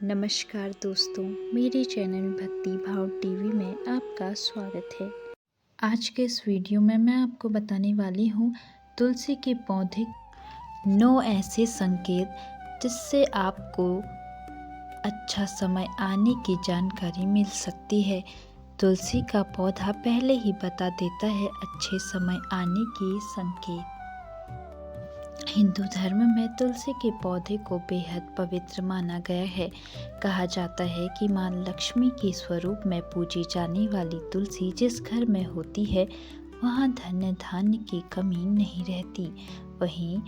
नमस्कार दोस्तों, मेरे चैनल भक्ति भाव टीवी में आपका स्वागत है। आज के इस वीडियो में मैं आपको बताने वाली हूँ तुलसी के पौधे 9 ऐसे संकेत जिससे आपको अच्छा समय आने की जानकारी मिल सकती है। तुलसी का पौधा पहले ही बता देता है अच्छे समय आने के संकेत। हिंदू धर्म में तुलसी के पौधे को बेहद पवित्र माना गया है। कहा जाता है कि मां लक्ष्मी के स्वरूप में पूजी जाने वाली तुलसी जिस घर में होती है वहां धन्य धान्य की कमी नहीं रहती। वहीं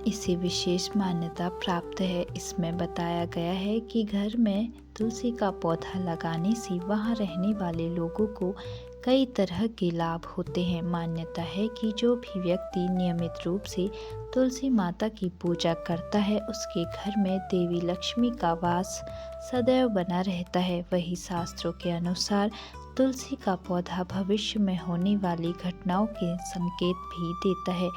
इसे विशेष मान्यता प्राप्त है। इसमें बताया गया है कि घर में तुलसी का पौधा लगाने से वहां रहने वाले लोगों को कई तरह के लाभ होते हैं। मान्यता है कि जो भी व्यक्ति नियमित रूप से तुलसी माता की पूजा करता है उसके घर में देवी लक्ष्मी का वास सदैव बना रहता है। वही शास्त्रों के अनुसार तुलसी का पौधा भविष्य में होने वाली घटनाओं के संकेत भी देता है।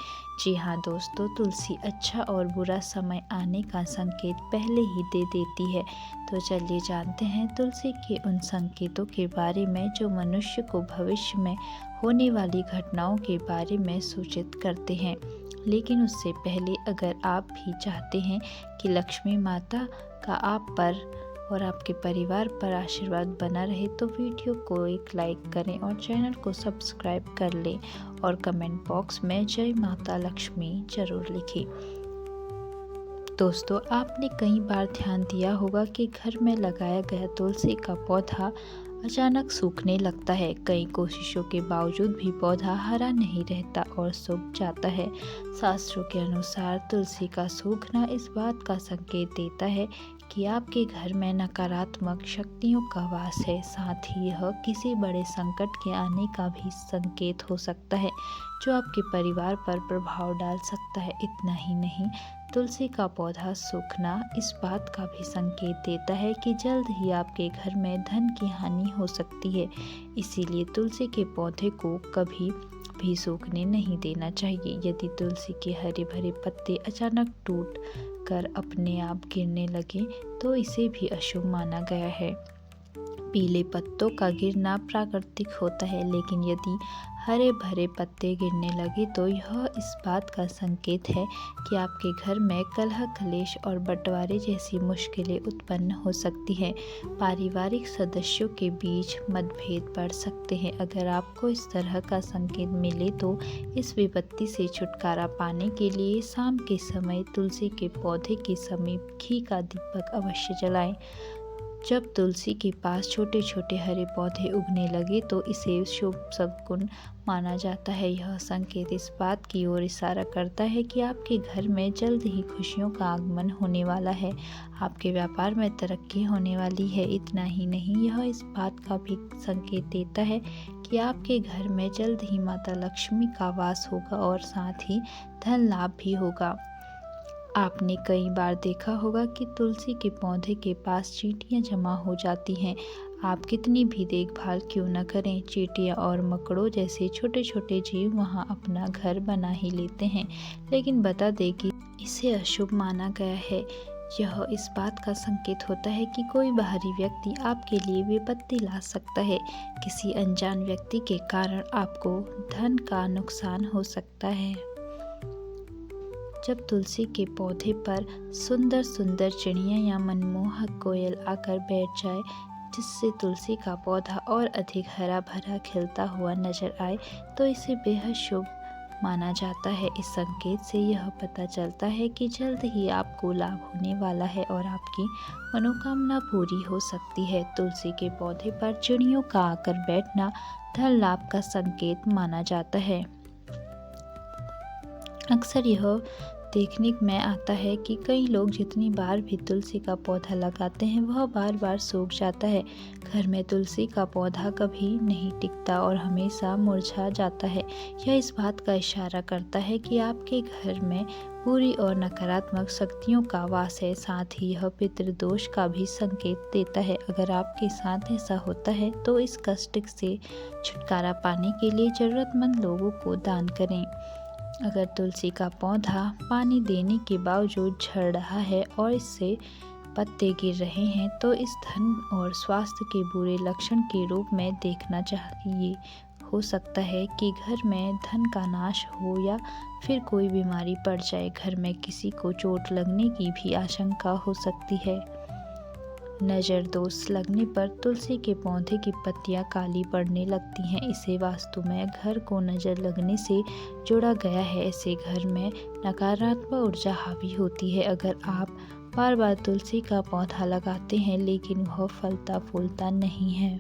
जी हाँ दोस्तों, तुलसी अच्छा और बुरा समय आने का संकेत पहले ही दे देती है। तो चलिए जानते हैं तुलसी के उन संकेतों के बारे में जो मनुष्य को भविष्य में होने वाली घटनाओं के बारे में सूचित करते हैं। लेकिन उससे पहले अगर आप भी चाहते हैं कि लक्ष्मी माता का आप पर और आपके परिवार पर आशीर्वाद बना रहे तो वीडियो को एक लाइक करें और चैनल को सब्सक्राइब कर लें और कमेंट बॉक्स में जय माता लक्ष्मी जरूर लिखें। दोस्तों, आपने कई बार ध्यान दिया होगा कि घर में लगाया गया तुलसी का पौधा अचानक सूखने लगता है। कई कोशिशों के बावजूद भी पौधा हरा नहीं रहता और सूख जाता है। शास्त्रों के अनुसार तुलसी का सूखना इस बात का संकेत देता है कि आपके घर में नकारात्मक शक्तियों का वास है। साथ ही यह किसी बड़े संकट के आने का भी संकेत हो सकता है जो आपके परिवार पर प्रभाव डाल सकता है। इतना ही नहीं, तुलसी का पौधा सूखना इस बात का भी संकेत देता है कि जल्द ही आपके घर में धन की हानि हो सकती है। इसीलिए तुलसी के पौधे को कभी भी सूखने नहीं देना चाहिए। यदि तुलसी के हरे भरे पत्ते अचानक टूट कर अपने आप गिरने लगे तो इसे भी अशुभ माना गया है। पीले पत्तों का गिरना प्राकृतिक होता है, लेकिन यदि हरे भरे पत्ते गिरने लगे तो यह इस बात का संकेत है कि आपके घर में कलह क्लेश और बंटवारे जैसी मुश्किलें उत्पन्न हो सकती हैं। पारिवारिक सदस्यों के बीच मतभेद बढ़ सकते हैं। अगर आपको इस तरह का संकेत मिले तो इस विपत्ति से छुटकारा पाने के लिए शाम के समय तुलसी के पौधे के समीप घी का दीपक अवश्य जलाएं। जब तुलसी के पास छोटे छोटे हरे पौधे उगने लगे तो इसे शुभ शगुन माना जाता है। यह संकेत इस बात की ओर इशारा करता है कि आपके घर में जल्द ही खुशियों का आगमन होने वाला है, आपके व्यापार में तरक्की होने वाली है। इतना ही नहीं, यह इस बात का भी संकेत देता है कि आपके घर में जल्द ही माता लक्ष्मी का वास होगा और साथ ही धन लाभ भी होगा। आपने कई बार देखा होगा कि तुलसी के पौधे के पास चींटियां जमा हो जाती हैं। आप कितनी भी देखभाल क्यों न करें, चींटियां और मकड़ों जैसे छोटे छोटे जीव वहां अपना घर बना ही लेते हैं। लेकिन बता दें कि इसे अशुभ माना गया है। यह इस बात का संकेत होता है कि कोई बाहरी व्यक्ति आपके लिए विपत्ति ला सकता है। किसी अनजान व्यक्ति के कारण आपको धन का नुकसान हो सकता है। जब तुलसी के पौधे पर सुंदर सुंदर चिड़िया या मनमोहक कोयल आकर बैठ जाए जिससे तुलसी का पौधा और अधिक हरा भरा खिलता हुआ नजर आए तो इसे बेहद शुभ माना जाता है। इस संकेत से यह पता चलता है कि जल्द ही आपको लाभ होने वाला है और आपकी मनोकामना पूरी हो सकती है। तुलसी के पौधे पर चिड़ियों का आकर बैठना धन लाभ का संकेत माना जाता है। अक्सर यह देखने में आता है कि कई लोग जितनी बार भी तुलसी का पौधा लगाते हैं वह बार बार सूख जाता है। घर में तुलसी का पौधा कभी नहीं टिकता और हमेशा मुरझा जाता है। यह इस बात का इशारा करता है कि आपके घर में बुरी और नकारात्मक शक्तियों का वास है। साथ ही यह पितृदोष का भी संकेत देता है। अगर आपके साथ ऐसा होता है तो इस कष्ट से छुटकारा पाने के लिए जरूरतमंद लोगों को दान करें। अगर तुलसी का पौधा पानी देने के बावजूद झड़ रहा है और इससे पत्ते गिर रहे हैं तो इस धन और स्वास्थ्य के बुरे लक्षण के रूप में देखना चाहिए। हो सकता है कि घर में धन का नाश हो या फिर कोई बीमारी पड़ जाए। घर में किसी को चोट लगने की भी आशंका हो सकती है। नज़र दोष लगने पर तुलसी के पौधे की पत्तियां काली पड़ने लगती हैं। इसे वास्तु में घर को नज़र लगने से जोड़ा गया है। ऐसे घर में नकारात्मक ऊर्जा हावी होती है। अगर आप बार बार तुलसी का पौधा लगाते हैं लेकिन वह फलता फूलता नहीं है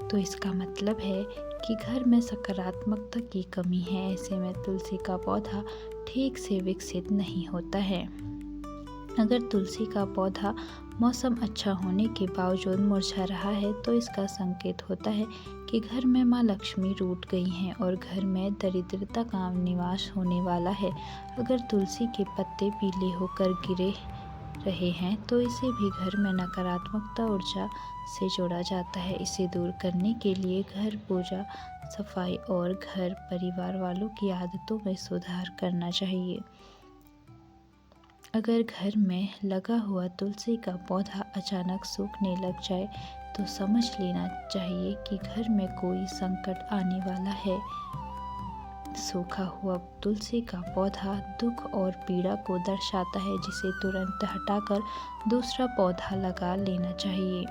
तो इसका मतलब है कि घर में सकारात्मकता की कमी है। ऐसे में तुलसी का पौधा ठीक से विकसित नहीं होता है। अगर तुलसी का पौधा मौसम अच्छा होने के बावजूद मुरझा रहा है तो इसका संकेत होता है कि घर में माँ लक्ष्मी रूठ गई हैं और घर में दरिद्रता का निवास होने वाला है। अगर तुलसी के पत्ते पीले होकर गिरे रहे हैं तो इसे भी घर में नकारात्मकता ऊर्जा से जोड़ा जाता है। इसे दूर करने के लिए घर पूजा, सफाई और घर परिवार वालों की आदतों में सुधार करना चाहिए। अगर घर में लगा हुआ तुलसी का पौधा अचानक सूखने लग जाए तो समझ लेना चाहिए कि घर में कोई संकट आने वाला है। सूखा हुआ तुलसी का पौधा दुख और पीड़ा को दर्शाता है, जिसे तुरंत हटाकर दूसरा पौधा लगा लेना चाहिए।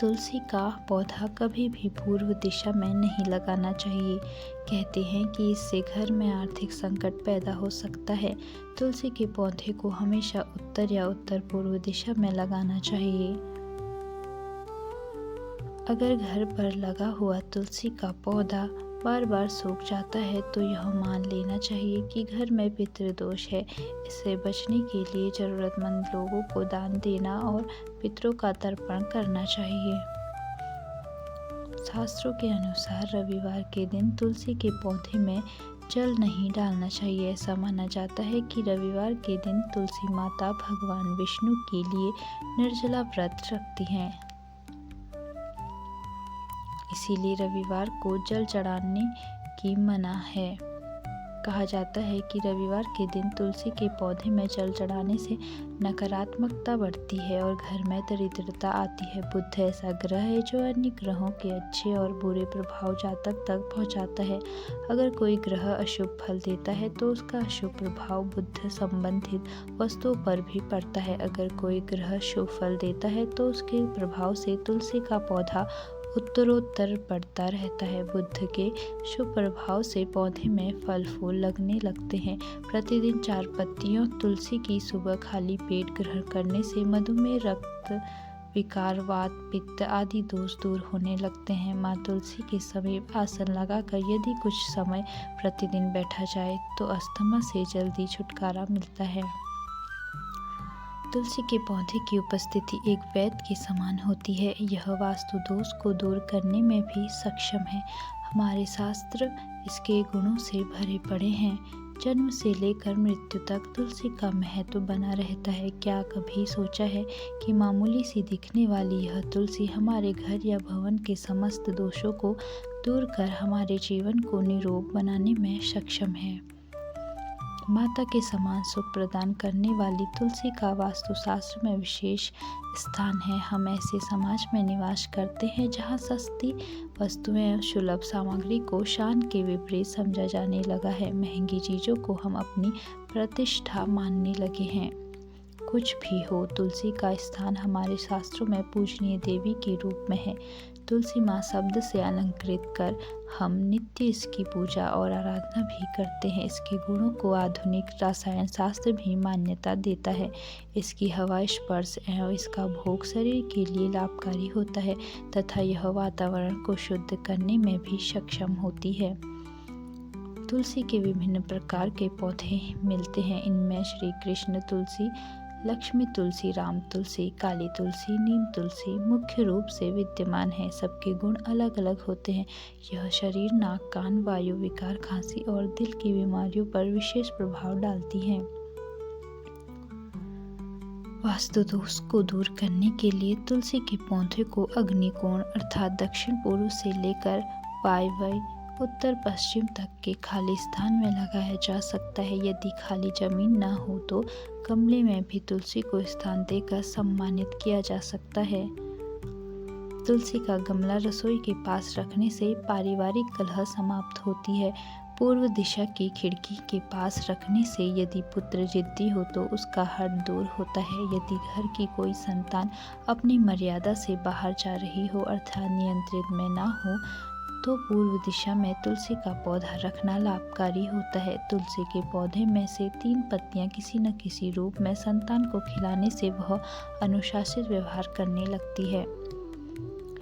तुलसी का पौधा कभी भी पूर्व दिशा में नहीं लगाना चाहिए। कहते हैं कि इससे घर में आर्थिक संकट पैदा हो सकता है। तुलसी के पौधे को हमेशा उत्तर या उत्तर पूर्व दिशा में लगाना चाहिए। अगर घर पर लगा हुआ तुलसी का पौधा बार बार सूख जाता है तो यह मान लेना चाहिए कि घर में पितृदोष है। इससे बचने के लिए जरूरतमंद लोगों को दान देना और पितरों का तर्पण करना चाहिए। शास्त्रों के अनुसार रविवार के दिन तुलसी के पौधे में जल नहीं डालना चाहिए। ऐसा माना जाता है कि रविवार के दिन तुलसी माता भगवान विष्णु के लिए निर्जला व्रत रखती हैं। इसीलिए रविवार को जल चढ़ाने की मना है। कहा जाता है कि रविवार के दिन तुलसी के पौधे में जल चढ़ाने से नकारात्मकता बढ़ती है और घर में दरिद्रता आती है। बुध ऐसा ग्रह है जो अन्य ग्रहों के अच्छे और बुरे प्रभाव जातक तक पहुंचाता है। अगर कोई ग्रह अशुभ फल देता है तो उसका अशुभ प्रभाव बुध संबंधित वस्तुओं पर भी पड़ता है। अगर कोई ग्रह शुभ फल देता है तो उसके प्रभाव से तुलसी का पौधा उत्तरोत्तर बढ़ता रहता है। बुध के शुभ प्रभाव से पौधे में फल फूल लगने लगते हैं। प्रतिदिन 4 पत्तियों तुलसी की सुबह खाली पेट ग्रहण करने से मधुमेह, रक्त विकार, वात, पित्त आदि दोष दूर होने लगते हैं। माँ तुलसी के समीप आसन लगाकर यदि कुछ समय प्रतिदिन बैठा जाए तो अस्थमा से जल्दी छुटकारा मिलता है। तुलसी के पौधे की उपस्थिति एक वैद्य के समान होती है। यह वास्तु दोष को दूर करने में भी सक्षम है। हमारे शास्त्र इसके गुणों से भरे पड़े हैं। जन्म से लेकर मृत्यु तक तुलसी का महत्व बना रहता है। क्या कभी सोचा है कि मामूली सी दिखने वाली यह तुलसी हमारे घर या भवन के समस्त दोषों को दूर कर हमारे जीवन को निरोग बनाने में सक्षम है। माता के समान सुख प्रदान करने वाली तुलसी का वास्तुशास्त्र में विशेष स्थान है। हम ऐसे समाज में निवास करते हैं जहाँ सस्ती वस्तुएं और सुलभ सामग्री को शान के विपरीत समझा जाने लगा है। महंगी चीज़ों को हम अपनी प्रतिष्ठा मानने लगे हैं। कुछ भी हो, तुलसी का स्थान हमारे शास्त्रों में पूजनीय देवी के रूप में है। तुलसी माँ शब्द से अलंकृत कर हम नित्य इसकी पूजा और आराधना भी करते हैं। इसके गुणों को आधुनिक रसायन शास्त्र भी मान्यता देता है। इसकी हवा, स्पर्श एवं इसका भोग शरीर के लिए लाभकारी होता है तथा यह वातावरण को शुद्ध करने में भी सक्षम होती है। तुलसी के विभिन्न प्रकार के पौधे मिलते हैं। इनमें श्री कृष्ण तुलसी, लक्ष्मी तुलसी, राम तुलसी, काली तुलसी, नीम तुलसी मुख्य रूप से विद्यमान है। सबके गुण अलग अलग होते हैं। यह शरीर, नाक, कान, वायु विकार, खांसी और दिल की बीमारियों पर विशेष प्रभाव डालती हैं। वास्तु दोष को दूर करने के लिए तुलसी के पौधे को अग्निकोण अर्थात दक्षिण पूर्व से लेकर वायव्य उत्तर पश्चिम तक के खाली स्थान में लगाया जा सकता है। यदि खाली जमीन न हो तो गमले में भी तुलसी को स्थान देकर सम्मानित किया जा सकता है। तुलसी का गमला रसोई के पास रखने से पारिवारिक कलह समाप्त होती है। पूर्व दिशा की खिड़की के पास रखने से यदि पुत्र जिद्दी हो तो उसका हठ दूर होता है। यदि घर की कोई संतान अपनी मर्यादा से बाहर जा रही हो अर्थात नियंत्रित में ना हो तो पूर्व दिशा में तुलसी का पौधा रखना लाभकारी होता है। तुलसी के पौधे में से 3 पत्तियां किसी न किसी रूप में संतान को खिलाने से वह अनुशासित व्यवहार करने लगती है।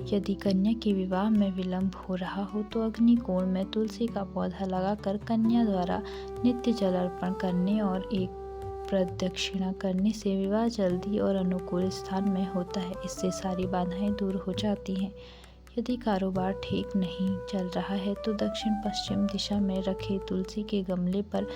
यदि कन्या के विवाह में विलंब हो रहा हो तो अग्निकोण में तुलसी का पौधा लगाकर कन्या द्वारा नित्य जल अर्पण करने और एक प्रदक्षिणा करने से विवाह जल्दी और अनुकूल स्थान में होता है। इससे सारी बाधाएं दूर हो जाती हैं। यदि कारोबार ठीक नहीं चल रहा है तो दक्षिण पश्चिम दिशा में रखे तुलसी के गमले पर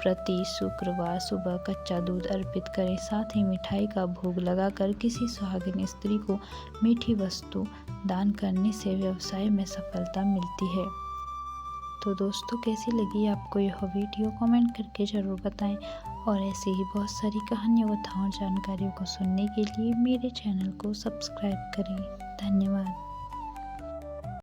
प्रति शुक्रवार सुबह कच्चा दूध अर्पित करें। साथ ही मिठाई का भोग लगाकर किसी सुहागिन स्त्री को मीठी वस्तु दान करने से व्यवसाय में सफलता मिलती है। तो दोस्तों, कैसी लगी आपको यह वीडियो? कमेंट करके ज़रूर बताएं और ऐसे ही बहुत सारी कहानियों, कथाओं, जानकारियों को सुनने के लिए मेरे चैनल को सब्सक्राइब करें। धन्यवाद।